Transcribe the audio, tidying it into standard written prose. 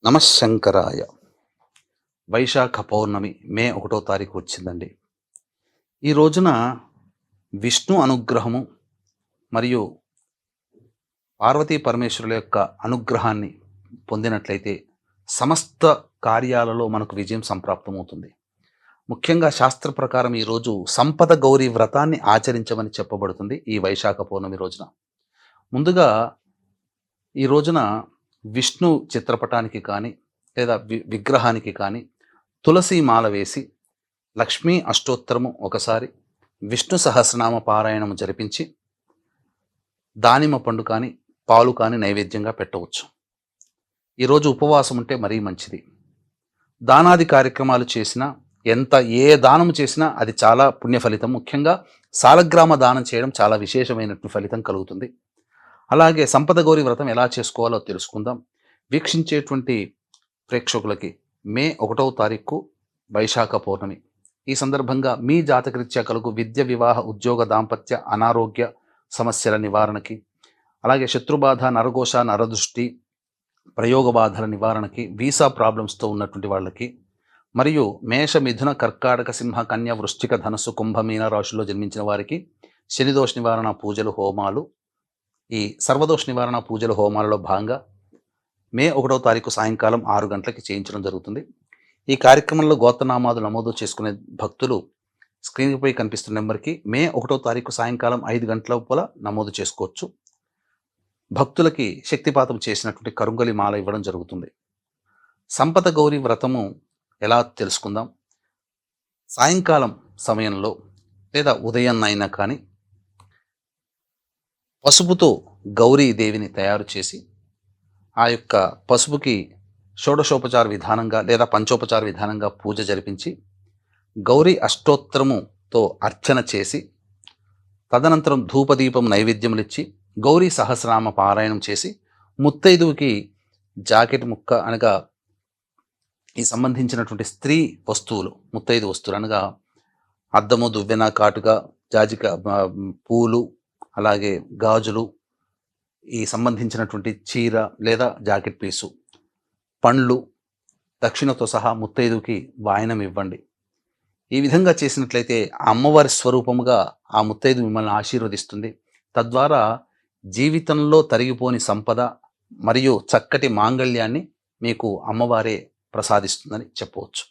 నమశంకరాయ. వైశాఖ పౌర్ణమి మే 1వ తారీఖు వచ్చిందండి. ఈ రోజున విష్ణు అనుగ్రహము మరియు పార్వతీ పరమేశ్వరుల యొక్క అనుగ్రహాన్ని పొందినట్లయితే సమస్త కార్యాలలో మనకు విజయం సంప్రాప్తమవుతుంది. ముఖ్యంగా శాస్త్ర ప్రకారం ఈరోజు సంపద గౌరీ వ్రతాన్ని ఆచరించమని చెప్పబడుతుంది ఈ వైశాఖ పౌర్ణమి రోజున. ముందుగా ఈ రోజున విష్ణు చిత్రపటానికి కానీ లేదా విగ్రహానికి కానీ తులసి మాల వేసి లక్ష్మీ అష్టోత్తరము ఒకసారి, విష్ణు సహస్రనామ పారాయణము జరిపించి దానిమ్మ పండు కానీ పాలు కానీ నైవేద్యంగా పెట్టవచ్చు. ఈరోజు ఉపవాసం ఉంటే మరీ మంచిది. దానాది కార్యక్రమాలు చేసినా, ఏ దానం చేసినా అది చాలా పుణ్య ఫలితం. ముఖ్యంగా సాలగ్రామ దానం చేయడం చాలా విశేషమైనటువంటి ఫలితం కలుగుతుంది. అలాగే సంపద గౌరీ వ్రతం ఎలా చేసుకోవాలో తెలుసుకుందాం. వీక్షించేటువంటి ప్రేక్షకులకి మే 1వ తారీఖు వైశాఖ పౌర్ణమి. ఈ సందర్భంగా మీ జాతకరీత్యా కలుగు విద్య, వివాహ, ఉద్యోగ, దాంపత్య, అనారోగ్య సమస్యల నివారణకి, అలాగే శత్రుబాధ, నరఘోష, నరదృష్టి, ప్రయోగ బాధల నివారణకి, వీసా ప్రాబ్లమ్స్తో ఉన్నటువంటి వాళ్ళకి, మరియు మేష, మిథున, కర్కాటక, సింహ, కన్య, వృశ్చిక, ధనుస్సు, కుంభ, మీన రాశుల్లో జన్మించిన వారికి శనిదోష నివారణ పూజలు, హోమాలు, ఈ సర్వదోష నివారణ పూజలు, హోమాలలో భాగంగా మే 1వ తారీఖు సాయంకాలం 6 గంటలకి చేయించడం జరుగుతుంది. ఈ కార్యక్రమంలో గోత్రనామాలు నమోదు చేసుకునే భక్తులు స్క్రీన్పై కనిపిస్తున్న నెంబర్కి మే 1వ తారీఖు సాయంకాలం 5 గంటల లోపల నమోదు చేసుకోవచ్చు. భక్తులకి శక్తిపాతం చేసినటువంటి కరుంగలి మాల ఇవ్వడం జరుగుతుంది. సంపద గౌరీ వ్రతము ఎలా తెలుసుకుందాం. సాయంకాలం సమయంలో లేదా ఉదయం అయినా కానీ పసుపుతో గౌరీ దేవిని తయారు చేసి ఆ యొక్క పసుపుకి షోడశోపచార విధానంగా లేదా పంచోపచార విధానంగా పూజ జరిపించి గౌరీ అష్టోత్తరముతో అర్చన చేసి తదనంతరం ధూపదీపం నైవేద్యములిచ్చి గౌరీ సహస్రనామ పారాయణం చేసి ముత్తైదువుకి జాకెట్ ముక్క అనగా ఈ సంబంధించినటువంటి స్త్రీ వస్తువులు, ముత్తైదు వస్తువులు అనగా అద్దము, దువ్వెన, కాటుక, జాజిక పూలు, అలాగే గాజులు, ఈ సంబంధించినటువంటి చీర లేదా జాకెట్ పీసు, పండ్లు, దక్షిణతో సహా ముత్తైదుకి వాయనం ఇవ్వండి. ఈ విధంగా చేసినట్లయితే ఆ అమ్మవారి స్వరూపముగా ఆ ముత్తైదు మిమ్మల్ని ఆశీర్వదిస్తుంది. తద్వారా జీవితంలో తరిగిపోని సంపద మరియు చక్కటి మాంగళ్యాన్ని మీకు అమ్మవారే ప్రసాదిస్తుందని చెప్పవచ్చు.